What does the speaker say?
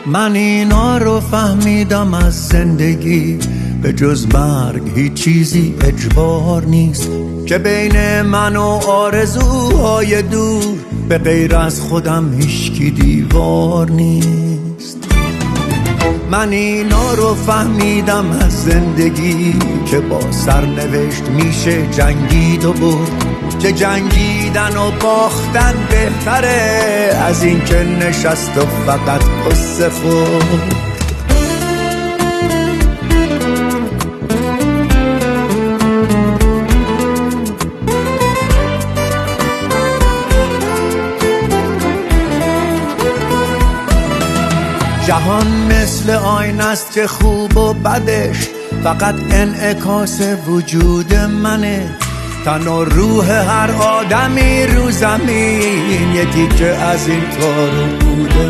من اینا رو فهمیدم از زندگی، به جز مرگ هیچ چیزی اجبار نیست، که بین من و آرزوهای دور به غیر از خودم هیچکی دیوار نیست. من اینا رو فهمیدم از زندگی که با سرنوشت میشه جنگید و برد، که جنگیدن و باختن بهتره از این که نشست و فقط قصه خورد. جهان مثل آینه است که خوب و بدش فقط انعکاس وجود منه، تن و روح هر آدمی رو زمین یکی که از این کارو بوده.